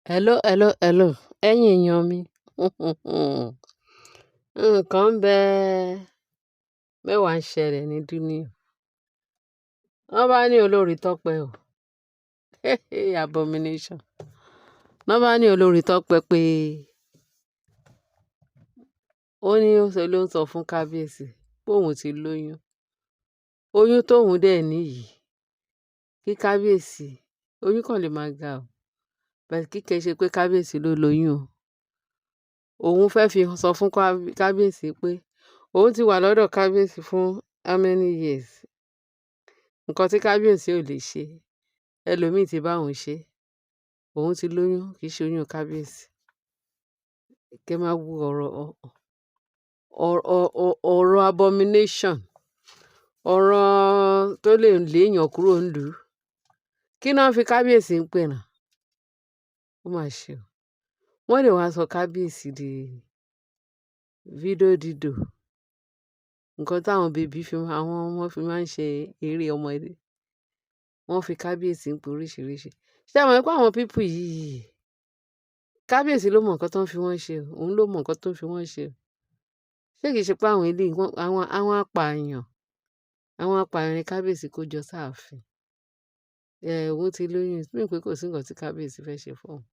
Hello, hello, hello. Ẹ̀yin èèyàn mi. Nǹkan ń bẹ mẹ́wàá ń ṣẹlẹ̀ ní dúníà. Wọ́n bá ní olórí Tọ́pẹ́ o. Abomination. Wọ́n bá ní olórí Tọ́pẹ́ pé ó ní ó ṣe ló ń sọ fún kábíyèsí pé òun ti lóyún. Oyún tóun dẹ̀ níyìí kí kábíyèsí oyún kan lè máa ga o. Bẹ́ẹ̀ kí kìí ṣe pé kábíyèsí ló lóyún o. Òun fẹ́ fi sọ fún kábíyèsí pé òun ti wà lọ́dọ̀ kábíyèsí fún how many years. Nǹkan tí kábíyèsí ò lè ṣe, ẹlòmíì ti bá òun ṣe. Òun ti lóyún, kì í ṣe oyún kábíyèsí. Kẹ́ máa wo ọ̀rọ̀ abomination, ọ̀rọ̀ tó lè léèyàn kúrò nílùú. Kí náà fi kábíyèsí ń pè náà? Ó mà ṣe o. Wọ́n lè wá sọ kábíyèsí di dídò. Nǹkan táwọn àwọn ọmọ fi máa ń ṣe eré ọmọdé. Wọ́n fi kábíyèsí ń pe oríṣiríṣi. Ṣé ẹ mọ̀ pé àwọn people yìí, kábíyèsí ló mọ nǹkan tó ń fi wọ́n ṣe o. Òun ló mọ nǹkan tó ń fi wọ́n ṣe o. Ṣé kìí ṣe pé àwọn eléyìí, àwọn apààyàn ni kábíyèsí kó jọ sáàfin. Òun ti lóyún, mí pé kò sí nǹkan tí kábíyèsí fẹ́ ṣe fún òun.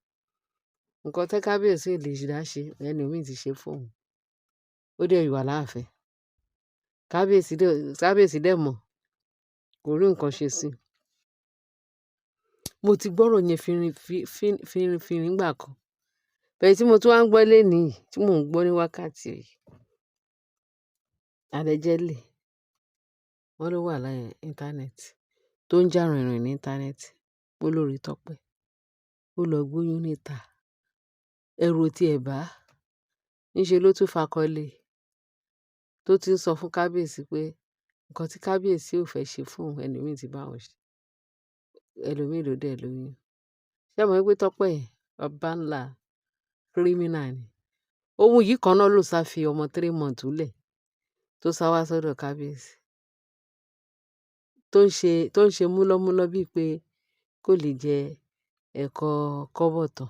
Nǹkan tí kábíyèsí ò lè dá ṣe, ẹlòmíì ti ṣe fún òun. Ó dẹ̀ wà láàfin. Kábíyèsí dẹ̀ mọ̀, kò rí nǹkan ṣe sí i. Mo ti gbọ́rọ̀ yẹn fínrin nígbà kan. Bẹ́ẹ̀ tí mo tún wá ń gbọ́ lénìí, tí mò ń gbọ́ ní wákàtí yìí. Allegedly, wọ́n ló wà láyé íńtánẹ́ẹ̀tì, tó ń jà rìnrìn ní íńtánẹ́ẹ̀tì, pé olórí Tọ́pẹ́. Ó lọ gbóyún níta. Ẹ̀rù ò tiẹ̀ bà á. Níṣe ló tún fakọọlé, tó ti ń sọ fún kábíyèsí pé nǹkan tí kábíyèsí ò fẹ́ ṣe fún òun, ẹlòmíì ti bá òun ṣe. Ẹlòmíì ló dẹ̀ lóyún. Ṣé ẹ mọ̀ pé Tọ́pẹ́ yẹn, baba ńlá criminal ni? Ohun yìí kan náà ló sá fi ọmọ 3 months lẹ̀, tó sá wá sọ́dọ̀ kábíyèsí. Tó ń ṣe múlọ́múlọ́ bíi pé kò lè jẹ ẹ̀kọ kọ́bọ̀ tán.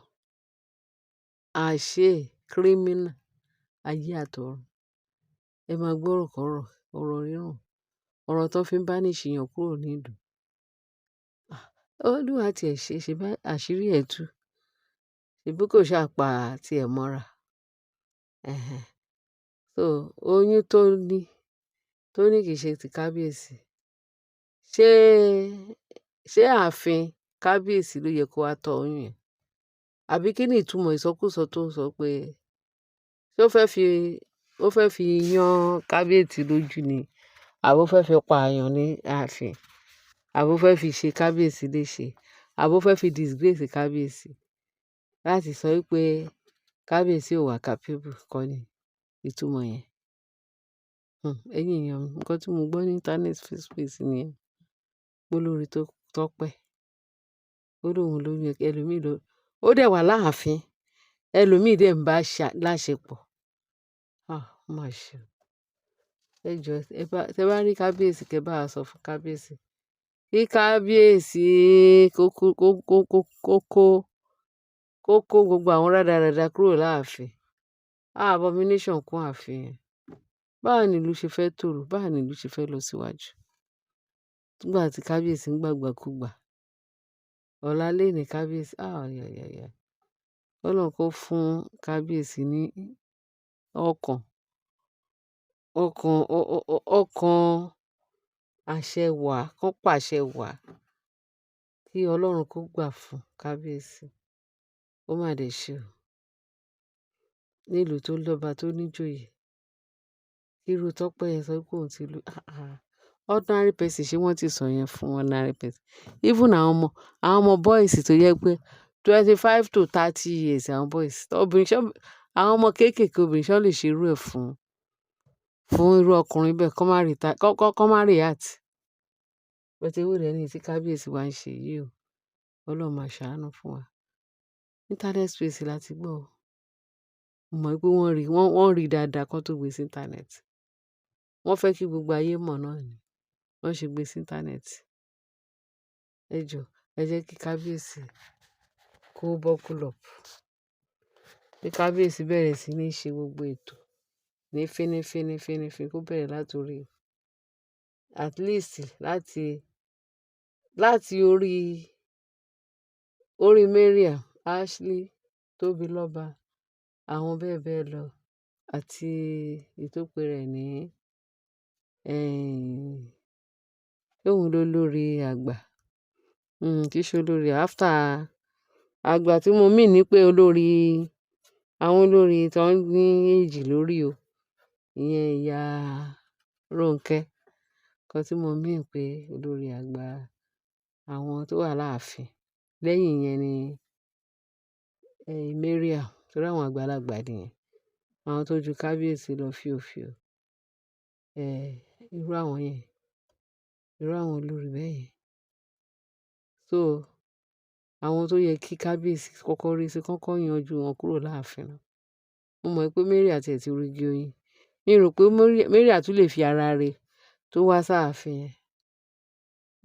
Àṣé criminal ayé àtọ̀run. Ẹ máa gbọ́rọ̀ kọ́rọ̀, ọ̀rọ̀ rírùn, ọ̀rọ̀ tó fi ń bá ní ìṣìyàn kúrò nílùú. Olúwa tí ẹ̀ ṣe bá àṣírí ẹ̀ tú. Ṣèbí kò ṣáà pa tiẹ̀ mọ́ra. So oyún tó ní kì í ṣe ti kábíyèsí. Ṣé ààfin kábíyèsí ló yẹ kó wá tọ́ oyún yẹn? Àbí kí ni ìtumọ̀ ìsọkúsọ tó ń sọ pé ṣé ó fẹ́ fi yan kábíyèsí lójú ni? Àbó fẹ́ fi pa èèyàn ní ààfin? Àbó fẹ́ fi ṣe kábíyèsí léṣe? Àbó fẹ́ fi disgrace kábíyèsí? Láti sọ wípé kábíyèsí ò wà capable kọ́ ni ìtumọ̀ yẹn. Ẹ̀yin èèyàn mi, nǹkan tí mo gbọ́ ní internet space nìyẹn. Pé olórí Tọ́pẹ́, ó lóun lóyún, ẹlòmíì ló, ó dẹ̀ wà láàfin. Ẹlòmíì dẹ̀ ń bá láṣepọ̀. Ó mà ṣe o. Ẹ jọ̀ọ́, tẹ bá rí kábíyèsí, kẹ bá wa sọ fún kábíyèsí. Kí kábíyèsí kó kó gbogbo àwọn rádaràda kúrò láàfin. Abomination kún ààfin yẹn. Báwo ni ìlú ṣe fẹ́ tòrò? Báwo ni ìlú ṣe fẹ́ lọ síwájú? Nígbà tí kábíyèsí ń gbàgbàkúgbà. Ọ̀la léèní kábíyèsí, Ọlọ́run kó fún kábíyèsí ní ọkàn àṣẹ wàá, kán pàṣẹ wàá. Kí Ọlọ́run kó gbà fún kábíyèsí. Ó mà dẹ̀ ṣe o. Nílùú tó lọ́ba tó níjòyè. Irú Tọ́pẹ́ yẹn sọ pé òun ti lu ordinary person, ṣé wọ́n ti sọ yẹn fún ordinary person? Even àwọn ọmọ boys tó yẹ pé 25 to 30 years, àwọn boys. Àwọn ọmọ kéékèèké obìnrin ṣé wọ́n lè ṣe irú ẹ̀ fún irú ọkùnrin bẹ́ẹ̀, kán má react. But èwo dẹ̀ ni tí kábíyèsí wa ń ṣe yìí o. Ọlọ́run máa ṣàánú fún wa. Internet space la ti gbọ́ o. Mo mọ̀ pé wọ́n rí dáadáa kán tó gbé sí internet. Wọ́n fẹ́ kí gbogbo ayé mọ̀ náà ni wọ́n ṣe gbé sí íńtánẹ́ẹ̀tì. Ẹ jọ̀ọ́, ẹ jẹ́ kí kábíyèsí kó buckle up. Kí kábíyèsí bẹ̀rẹ̀ sí ní ṣe gbogbo ètò ní fínífíní kó bẹ̀rẹ̀ látorí at least láti orí Mariam, Ashley, Tóbilọ́ba, àwọn bẹ́ẹ̀ bẹ́ẹ̀ lọ àti ìtópè rẹ̀ ní òun lolórí àgbà. Kì í ṣe olórí after àgbà tí mo mean ní pé àwọn olórí tó ń ní èjì lórí o. Ìyẹn ìyá Rónkẹ́. Nǹkan tí mo mean pé olórí àgbà àwọn tó wà láàfin. Lẹ́yìn yẹn ni Mariam, torí àwọn àgbàlagbà nìyẹn. Àwọn tó ju kábíyèsí lọ fíofío. Irú àwọn yẹn, irú àwọn olórí bẹ́ẹ̀ yẹn. So, àwọn tó yẹ kí kábíyèsí kọ́kọ́ rí sí kọ́kọ́ yanjú wọn kúrò láàfin náà. Mo mọ̀ pé Mariam tiẹ̀ ti rugi oyin. Mi rò pé Mariam tún lè fi ara rẹ̀ tó wá sáàfin yẹn.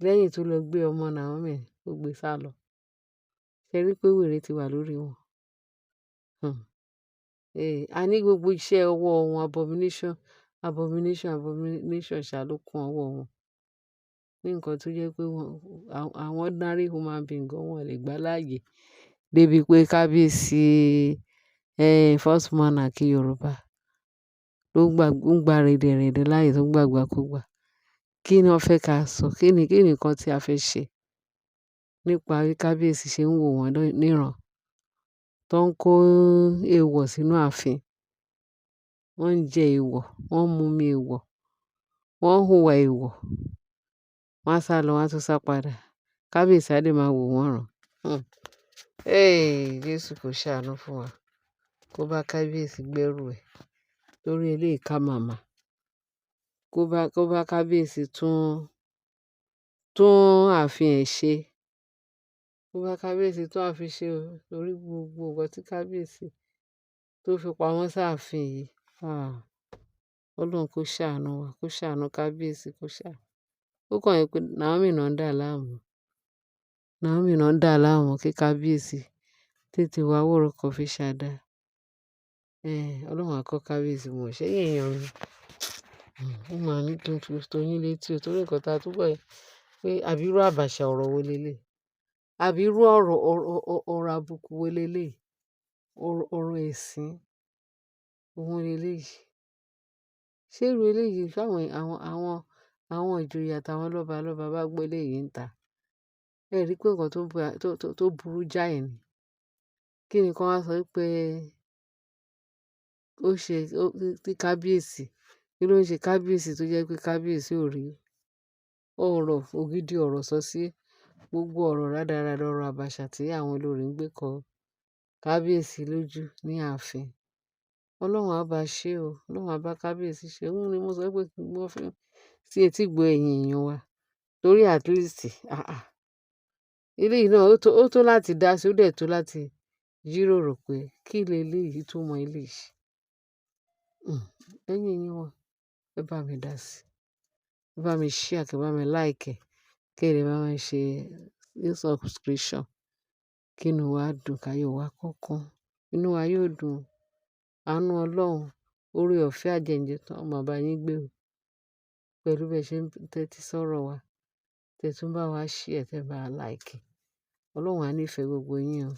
Lẹ́yìn tó lọ gbé ọmọ Naomi tó gbé sálọ. Ṣé ẹ rí pé wèrè ti wà lórí wọn? A ní gbogbo iṣẹ́ ọwọ́ wọn abomination ṣá ló kún ọwọ́ wọn. Ní nǹkan tó jẹ́ pé àwọn ordinary human being gan wọn lè gbà láàyè débi pé kábíyèsí first monarch Yorùbá ló ń gba rèdèrèdè láàyè tó ń gbàgbàkúgbà. Kí ni wọ́n fẹ́ ká sọ? Kí ni nǹkan tí a fẹ́ ṣe nípa bí kábíyèsí ṣe ń wò wọ́n níran tó ń kó èèwọ̀ sínú ààfin? Wọ́n ń jẹ èèwọ̀, wọ́n ń mumi èèwọ̀, wọ́n ń hùwà èèwọ̀. Wọ́n á sálọ, wọ́n á tún sá padà. Kábíyèsí á dẹ̀ máa wò wọ́n ràn. Jésù kò ṣàánú fún wa. Kó bá kábíyèsí gbẹ́rù ẹ̀ lórí eléyìí ká màmá. Kó bá kábíyèsí tún ààfin ẹ̀ ṣe. Kó bá kábíyèsí tún ààfin ṣe o. Lórí gbogbo nǹkan tí kábíyèsí tó fi pamọ́ sáàfin yìí. Ọlọ́run kó ṣàánú wa, kó ṣàánú kábíyèsí, kó ṣàánú. Ó kàn jẹ́ pé Naomi náà ń dà láàmú. Naomi náà ń dà láàmú kí kábíyèsí tètè wá wọ̀rọ̀kọ̀ fi ṣàdá. Ọlọ́run á kọ́ kábíyèsí mọ̀. Ṣé èèyàn mi? Ó máa ní tuntun tó yín létí o. Torí nǹkan tá a túbọ̀ yẹ pé àbírú àbàṣà ọ̀rọ̀ wo leléyìí? Àbírú ọ̀rọ̀ àbùkù wo leléyìí? Ọ̀rọ̀ ẹ̀sìn òun leléyìí. Ṣé irú eléyìí fáwọn àwọn ìjòyè àtàwọn lọ́balọ́ba bá gbọ́ eléyìí ń ta? Ẹ rí pé nǹkan tó burú jáì ni. Kí ni kán wá sọ pé ó ṣe tí kábíyèsí, kí ló ń ṣe kábíyèsí tó jẹ́ pé kábíyèsí ò rí ògidì ọ̀rọ̀ sọ sí gbogbo ọ̀rọ̀ rádaràda ọ̀rọ̀ àbàṣà tí àwọn olórí ń gbé kọ kábíyèsí lójú ní ààfin. Ọlọ́run á bá ṣe o. Ọlọ́run á bá kábíyèsí ṣe. Òun ni mo sọ pé kí wọ́n fi sí etí gbọ́ ẹ̀yin èèyàn wa. Torí at least eléyìí náà ó tó láti dá sí, ó dẹ̀ tó láti jíròrò pé kí leléyìí túmọ̀ eléyìí. Ẹ̀yin èèyàn wa, ẹ bá mi dá sí. Ẹ bá mi share, kẹ́ bá mi like ẹ̀. Kẹ́ ẹ dẹ̀ bá mi ṣe subscription. Kí inú wa dùn, káyọ̀ wa kọ́kàn. Inú wa yóò dùn. Àánú Ọlọ́run, oore ọ̀fẹ́ àjẹǹjẹ tán ó máa bá yín gbé o. Pẹ̀lú bí ẹ ṣe ń tẹ́tí sọ́rọ̀ wa. Tẹ́ tún bá wa share, tẹ́ bá like. Ọlọ́run á nífẹ̀ẹ́ gbogbo yín o.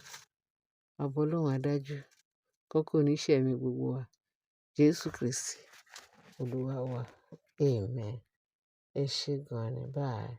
Ààbò Ọlọ́run á dájú. Kọ́kọ́ oníṣẹ́ mi gbogbo wa. Jésù Kristi, Olúwa wa. Amen. Ẹ ṣé gan ni. Bye.